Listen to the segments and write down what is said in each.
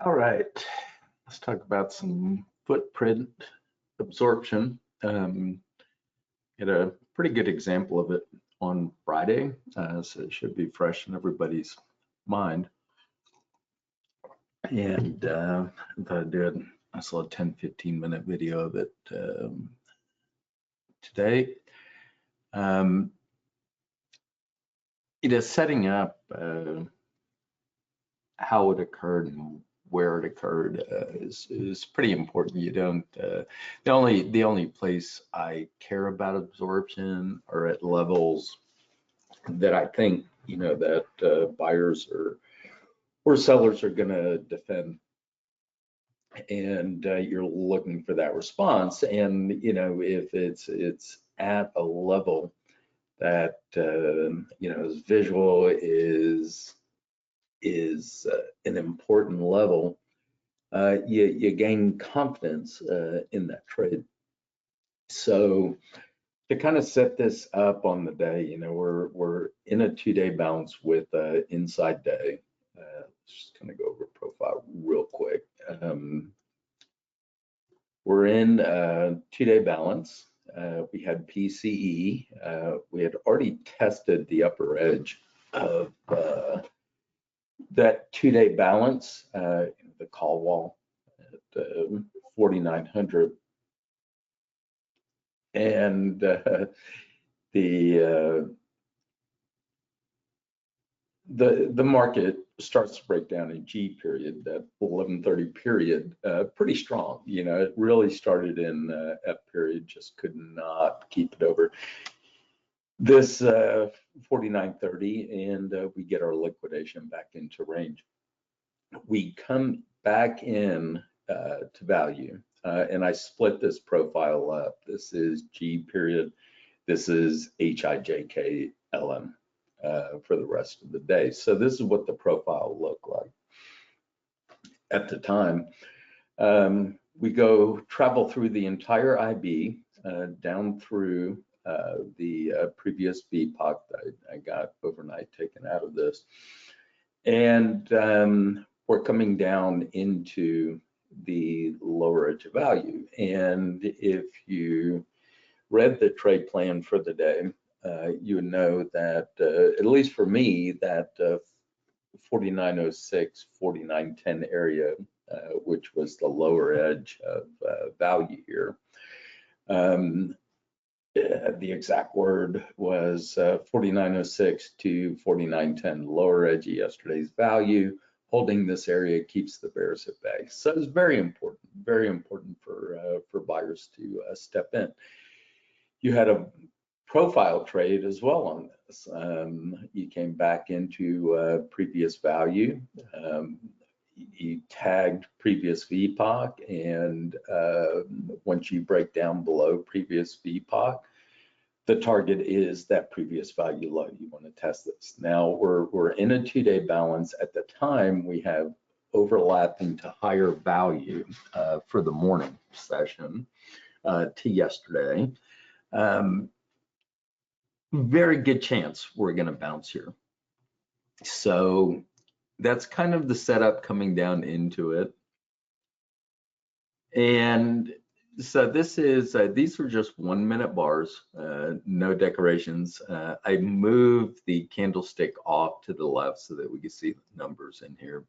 All right, let's talk about some footprint absorption. Get a pretty good example of it on Friday, so it should be fresh in everybody's mind. And I thought I'd do it. I saw a 10-15 minute video of it today. It is setting up how it occurred and where it occurred is pretty important. You don't the only place I care about absorption are at levels that I think that buyers or sellers are going to defend, and you're looking for that response. And if it's at a level that is visual, is an important level, you gain confidence in that trade. So to kind of set this up on the day, we're in a 2-day bounce with inside day. Just kind of go over profile real quick. We're in 2-day balance. We had PCE. We had already tested the upper edge of that 2-day balance, the call wall at 4,900, and the market starts to break down in G period, that 1130 period, pretty strong. It really started in F period, just could not keep it over this 4930, and we get our liquidation back into range. We come back in to value, and I split this profile up. This is G period, this is HIJKLM for the rest of the day. So this is what the profile looked like at the time. We travel through the entire IB down through the previous VPOC that I got overnight taken out of this, and we're coming down into the lower edge of value. And if you read the trade plan for the day, you would know that at least for me, that 4906, 4910 area, which was the lower edge of value here. The exact word was 4906 to 4910, lower edge of yesterday's value. Holding this area keeps the bears at bay. So it's very important for buyers to step in. You had a profile trade as well on this. You came back into previous value. You tagged previous VPOC, and once you break down below previous VPOC, the target is that previous value low. You want to test this. Now we're in a 2-day balance. At the time, we have overlapping to higher value for the morning session to yesterday. Very good chance we're going to bounce here. So that's kind of the setup coming down into it. And so this is, these were just 1-minute bars, no decorations. I moved the candlestick off to the left so that we can see the numbers in here.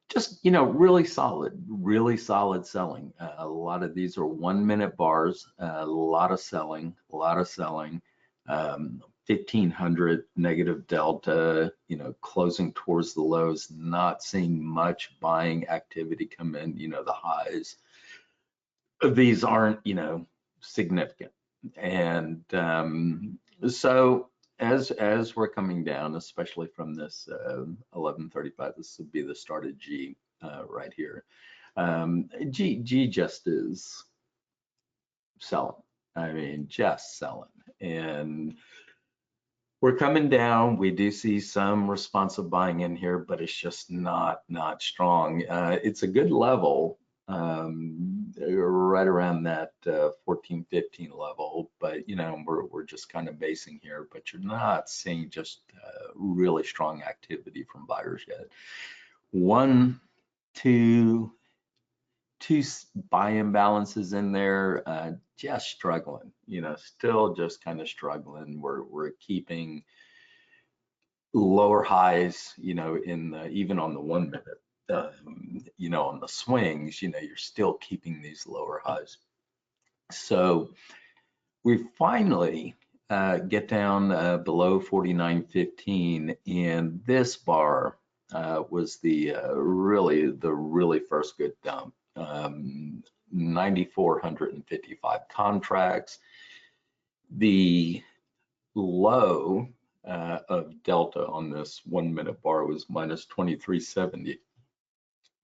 Just, really solid selling. A lot of these are 1-minute bars, a lot of selling, 1500 negative delta, closing towards the lows, not seeing much buying activity come in. The highs of these aren't, significant. And so as we're coming down, especially from this 1135, this would be the start of G right here. G just is selling. I mean, just selling. And we're coming down. We do see some responsive buying in here, but it's just not strong. It's a good level, right around that 14-15 level, but we're just kind of basing here. But you're not seeing just really strong activity from buyers yet. one, two buy imbalances in there, just struggling, still just kind of struggling. We're keeping lower highs, in even on the 1 minute, on the swings, you're still keeping these lower highs. So we finally get down below 49.15, and this bar was the really first good dump. 9,455 contracts. The low of delta on this 1 minute bar was minus 2370.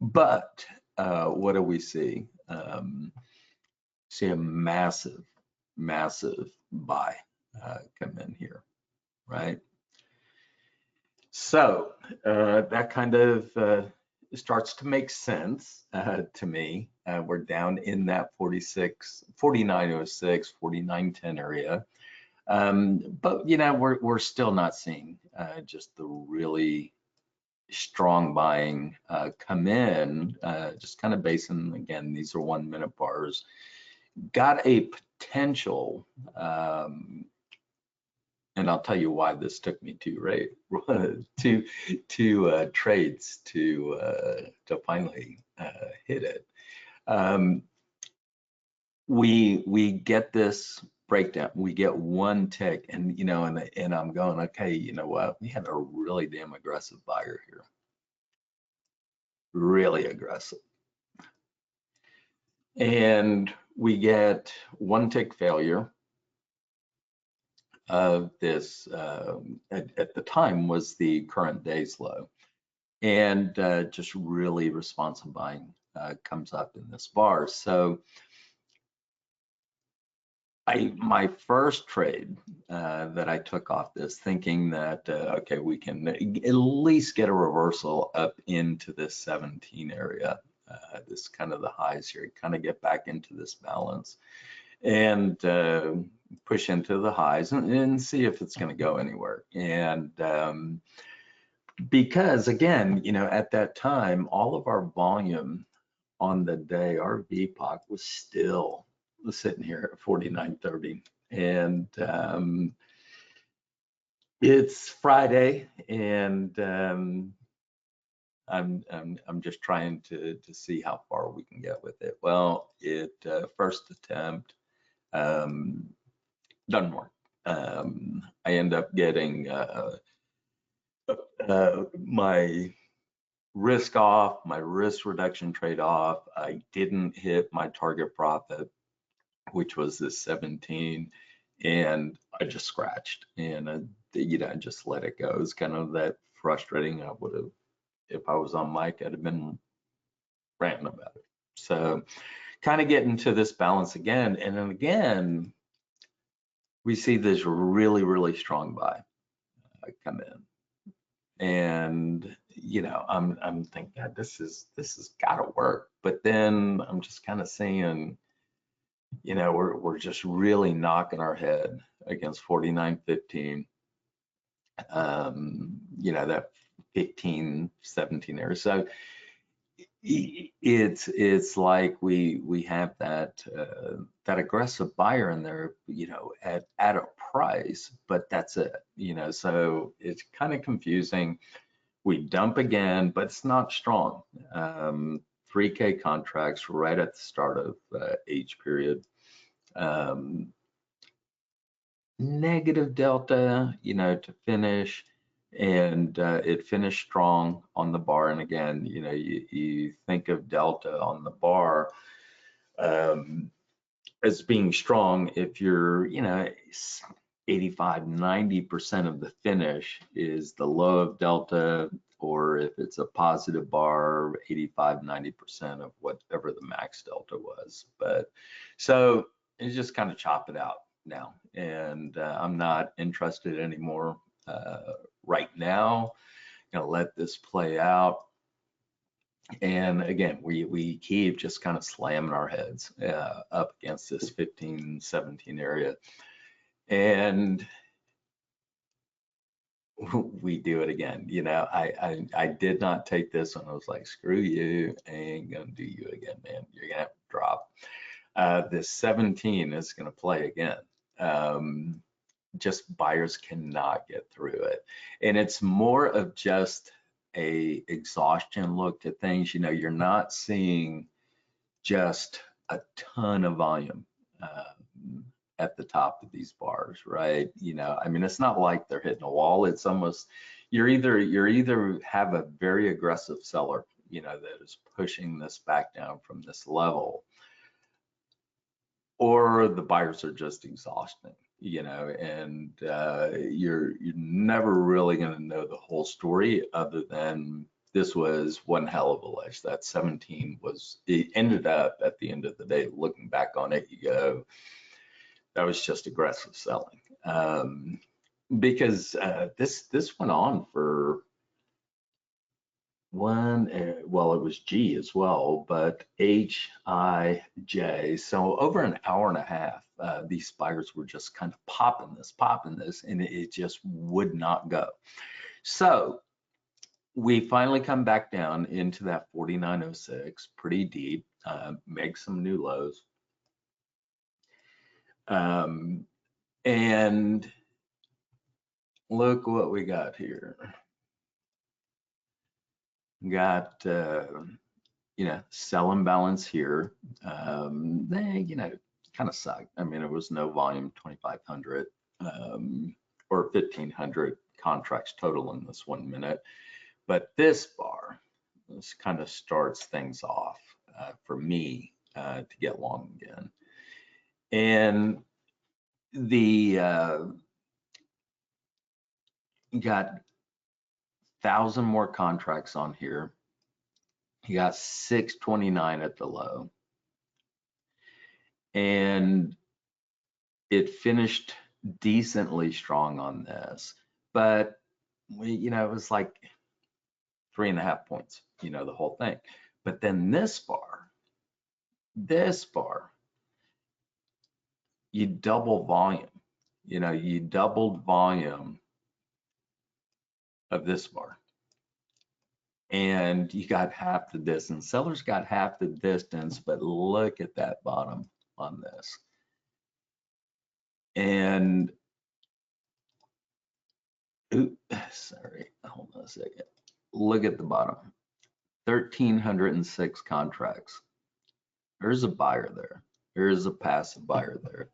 But what do we see? See a massive buy come in here, right? So that kind of starts to make sense to me. We're down in that 49.06, 49.10 area. But we're still not seeing just the really strong buying come in, just kind of basing, again, these are 1 minute bars. Got a potential, and I'll tell you why this took me two trades to finally hit it. We get this breakdown, we get one tick, and and I'm going, okay, you know what? We had a really damn aggressive buyer here, really aggressive, and we get one tick failure of this. At the time was the current day's low, and just really responsive buying comes up in this bar. So my first trade that I took off this, thinking that okay, we can at least get a reversal up into this 17 area, this kind of the highs here, kind of get back into this balance and push into the highs and see if it's going to go anywhere. And because again, at that time, all of our volume on the day, our VPOC was still sitting here at 49.30, and it's Friday, and I'm just trying to see how far we can get with it. Well, first attempt doesn't work. I end up getting my risk off, my risk reduction trade off. I didn't hit my target profit, which was this 17, and I just scratched, and I just let it go. It was kind of that frustrating. I would have, if I was on mic, I'd have been ranting about it. So kind of getting to this balance again, and then again we see this really strong buy come in, and I'm thinking, God, this has got to work. But then I'm just kind of seeing, we're just really knocking our head against 49.15, that 15, 17 area. So it's like we have that aggressive buyer in there, at a price, but that's it, so it's kind of confusing. We dump again, but it's not strong. 3K contracts right at the start of H period. Negative delta, to finish, and it finished strong on the bar. And again, you think of delta on the bar as being strong if you're, 85, 90% of the finish is the low of delta, or if it's a positive bar, 85, 90% of whatever the max delta was. But so it's just kind of chop it out now, and I'm not interested anymore right now. Gonna let this play out. And again, we keep just kind of slamming our heads up against this 15, 17 area. And we do it again. You know, I did not take this one. I was like, screw you, I ain't gonna do you again, man. You're gonna have to drop. This 17 is gonna play again. Just buyers cannot get through it. And it's more of just a exhaustion look at things. You know, you're not seeing just a ton of volume at the top of these bars, right? You know, I mean, it's not like they're hitting a wall. It's almost, you're either have a very aggressive seller, you know, that is pushing this back down from this level, or the buyers are just exhausting, you know, and you're never really going to know the whole story, other than this was one hell of a ledge. That 17 was, it ended up at the end of the day, looking back on it, you go, that was just aggressive selling. Because this went on for well, it was G as well, but H, I, J. So over an hour and a half, these buyers were just kind of popping this, and it just would not go. So we finally come back down into that 49.06, pretty deep, make some new lows. And look what we got here. Got, you know, sell imbalance here. They, you know, kind of sucked. I mean, it was no volume, 2,500 or 1,500 contracts total in this 1 minute. But this bar, this kind of starts things off for me to get long again. And the got 1,000 more contracts on here. You got 629 at the low. And it finished decently strong on this, but you know, it was like 3.5 points, you know, the whole thing. But then this bar, you double volume, you know, you doubled volume of this bar. And you got half the distance. Sellers got half the distance, but look at that bottom on this. And sorry, hold on a second. Look at the bottom. 1,306 contracts. There's a buyer there. There is a passive buyer there.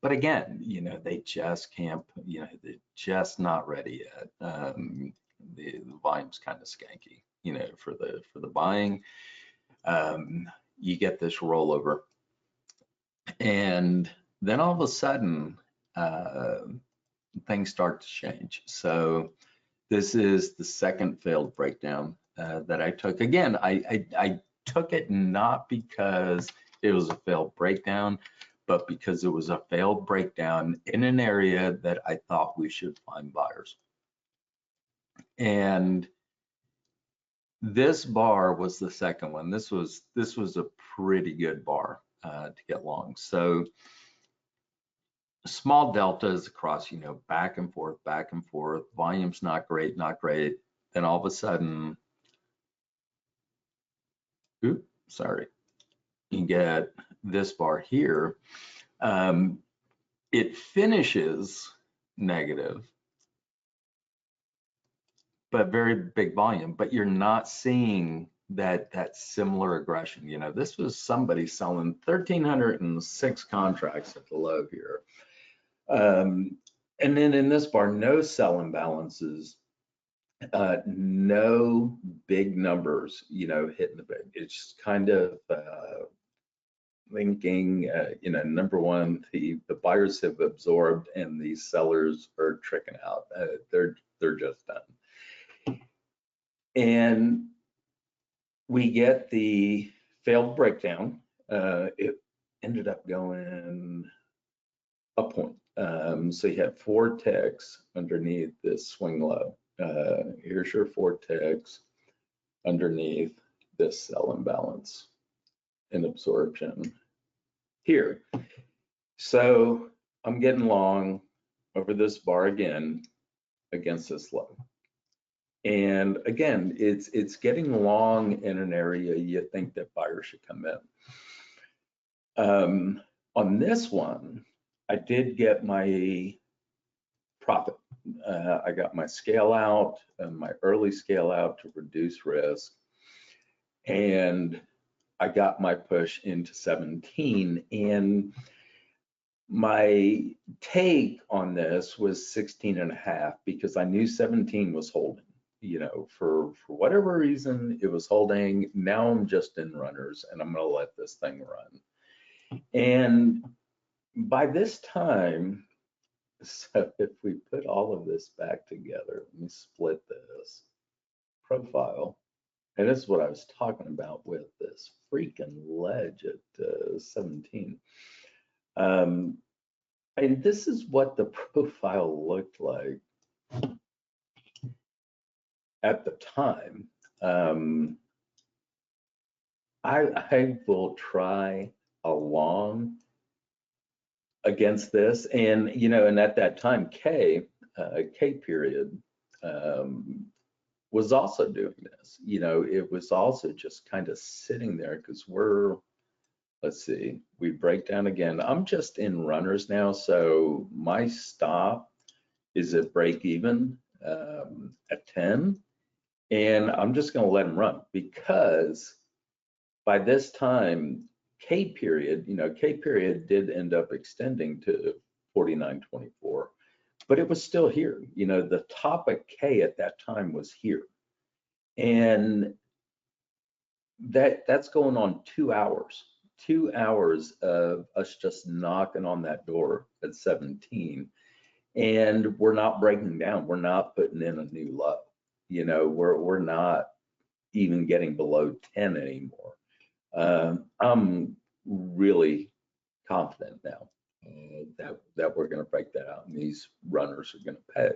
But again, you know, they just can't, you know, they're just not ready yet. The volume's kind of skanky, you know, for the buying. You get this rollover, and then all of a sudden things start to change. So this is the second failed breakdown that I took. Again, I took it not because it was a failed breakdown, but because it was a failed breakdown in an area that I thought we should find buyers. And this bar was the second one. This was a pretty good bar to get long. So small deltas across, you know, back and forth. Volume's not great. Then all of a sudden, oops, sorry, you get this bar here. It finishes negative, but very big volume, but you're not seeing that similar aggression. You know, this was somebody selling 1,306 contracts at the low here. And then in this bar, no sell imbalances, no big numbers, you know, hitting the big. It's just kind of linking, you know, number one, the buyers have absorbed and the sellers are tricking out. They're just done. And we get the failed breakdown. It ended up going a point. So you had 4 ticks underneath this swing low. Here's your 4 ticks underneath this sell imbalance and absorption here. So I'm getting long over this bar again. against this low. And again, it's getting long in an area you think that buyers should come in. On this one, I did get my profit. I got my scale out, my early scale out to reduce risk, and I got my push into 17. And my take on this was 16 and a half, because I knew 17 was holding. For whatever reason, it was holding. Now I'm just in runners, and I'm going to let this thing run. And by this time, so if we put all of this back together, let me split this profile. And this is what I was talking about with this freaking ledge at 17. And this is what the profile looked like at the time. I will try a long against this, and and at that time, K period was also doing this. It was also just kind of sitting there, because let's see, we break down again. I'm just in runners now, so my stop is at break even at 10, and I'm just going to let them run, because by this time, K period did end up extending to 49.24, but it was still here. The top of K at that time was here, and that's going on 2 hours. 2 hours of us just knocking on that door at 17, and we're not breaking down. We're not putting in a new low. We're not even getting below 10 anymore. I'm really confident now that we're going to break that out, and these runners are going to pay.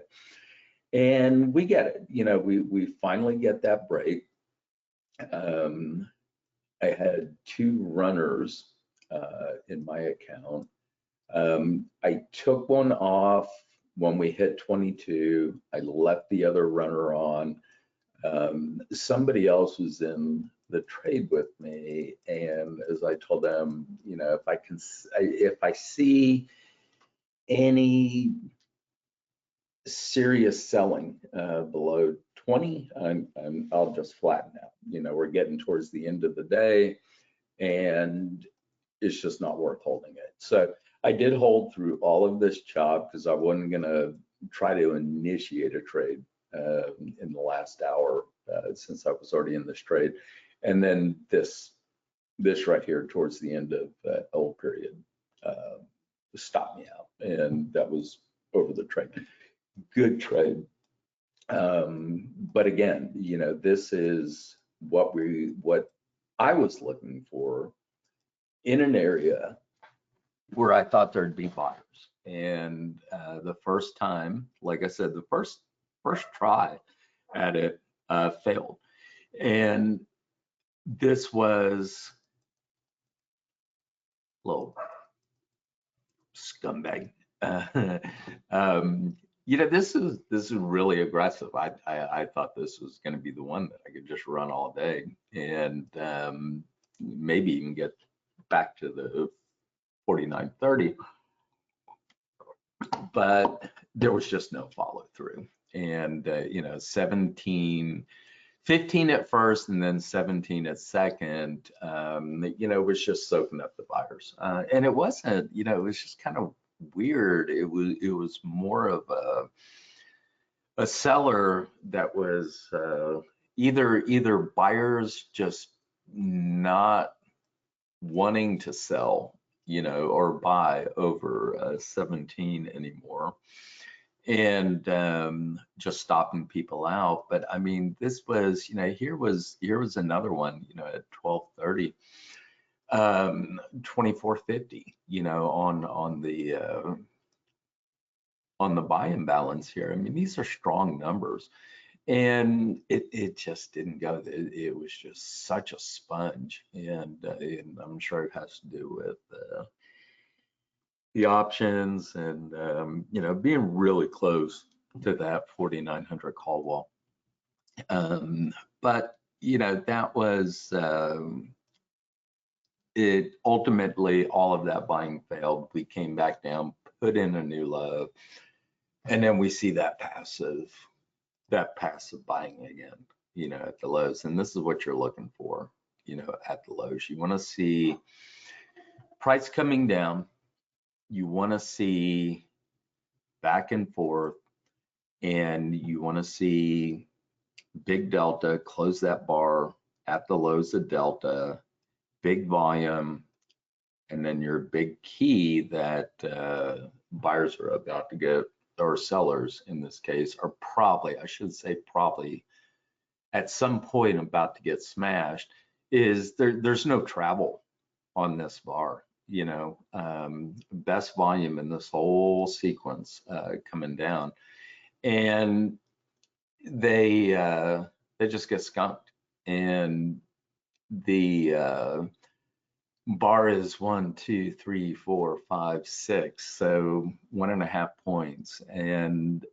And we get it. We finally get that break. I had 2 runners in my account. I took one off when we hit 22. I left the other runner on. Somebody else was in the trade with me, and as I told them, if I see any serious selling below 20, I'll just flatten out. We're getting towards the end of the day, and it's just not worth holding it. So I did hold through all of this chop, because I wasn't going to try to initiate a trade in the last hour, since I was already in this trade. And then this right here towards the end of L period stopped me out, and that was over the trade. Good trade. But again, this is what I was looking for in an area where I thought there'd be buyers. And the first time, like I said, the first try at it failed. And this was a little scumbag. This is really aggressive. I thought this was going to be the one that I could just run all day, and maybe even get back to the 49.30. But there was just no follow through. And 17, 15 at first, and then 17 at second, was just soaking up the buyers. And it wasn't, it was just kind of weird. It was more of a seller that was either buyers just not wanting to sell, or buy over 17 anymore, and just stopping people out. But I mean, this was, here was another one, at 12:30, 24.50, on the buy imbalance here. I mean, these are strong numbers, and it just didn't go. It was just such a sponge, and I'm sure it has to do with the options, and being really close to that 4,900 call wall. But you know, that was it. Ultimately, all of that buying failed. We came back down, put in a new low, and then we see that passive buying again, you know, at the lows. And this is what you're looking for, you know, at the lows. You want to see price coming down. You want to see back and forth, and you want to see big delta, close that bar at the lows of delta, big volume, and then your big key that buyers are about to get, or sellers in this case, are probably, I should say probably, at some point about to get smashed, is there's no travel on this bar, you know. Best volume in this whole sequence coming down, and they just get skunked. And the bar is 1, 2, 3, 4, 5, 6, so 1.5 points, and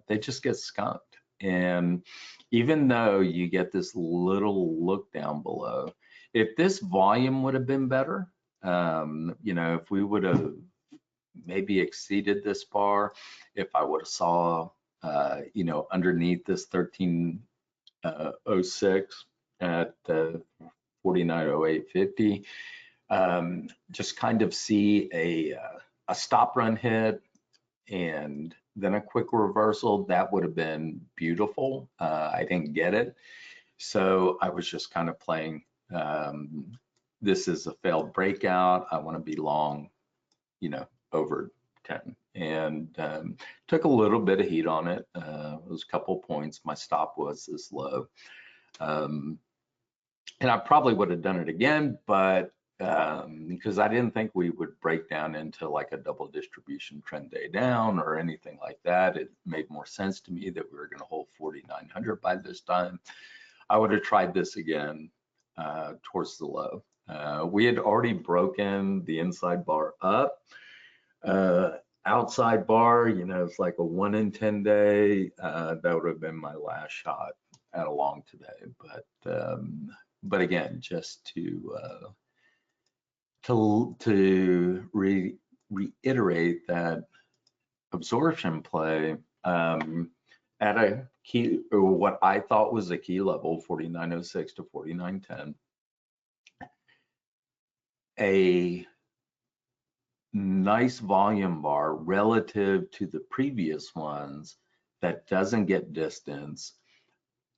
they just get skunked. And even though you get this little look down below, if this volume would have been better, you know, if we would have maybe exceeded this bar, if I would have saw you know, underneath this 1306 at 49.0850, just kind of see a stop run hit and then a quick reversal, that would have been beautiful. I didn't get it, so I was just kind of playing, this is a failed breakout, I want to be long, you know, over 10, and took a little bit of heat on it. It was a couple points. My stop was this low, and I probably would have done it again, but because I didn't think we would break down into like a double distribution trend day down or anything like that. It made more sense to me that we were going to hold 4,900 by this time. I would have tried this again towards the low. We had already broken the inside bar up. Outside bar, you know, it's like a 1 in 10 day. That would have been my last shot at a long today. But again, just to reiterate that absorption play at a key, or what I thought was a key level, 49.06 to 49.10, a nice volume bar relative to the previous ones that doesn't get distance,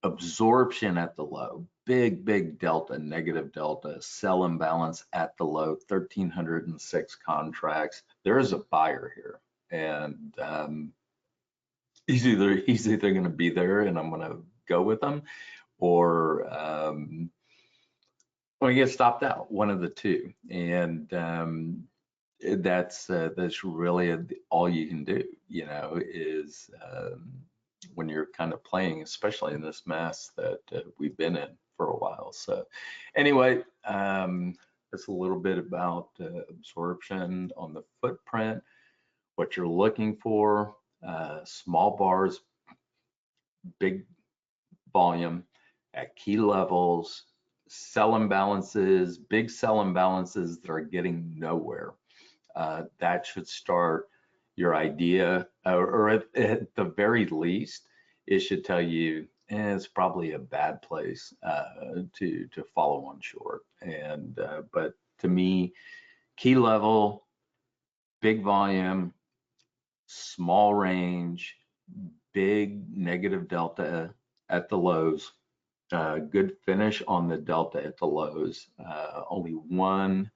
absorption at the low, big delta, negative delta, sell imbalance at the low, 1,306 contracts. There is a buyer here, and he's either going to be there and I'm going to go with him, or I'm going to get stopped out, one of the two. And that's really all you can do, you know, is when you're kind of playing, especially in this mess that we've been in for a while. So anyway, it's a little bit about absorption on the footprint, what you're looking for, small bars, big volume at key levels, sell imbalances, big sell imbalances that are getting nowhere. That should start your idea, or at the very least, it should tell you it's probably a bad place to follow on short. And but to me, key level, big volume, small range, big negative delta at the lows, good finish on the delta at the lows, only one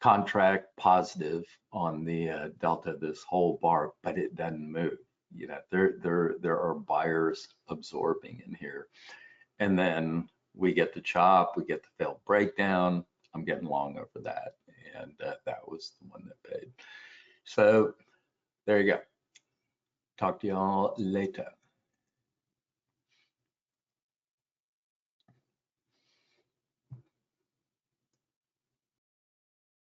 contract positive on the delta this whole bar, but it doesn't move. You know, there are buyers absorbing in here, and then we get the chop, we get the failed breakdown. I'm getting long over that, and that was the one that paid. So there you go. Talk to y'all later.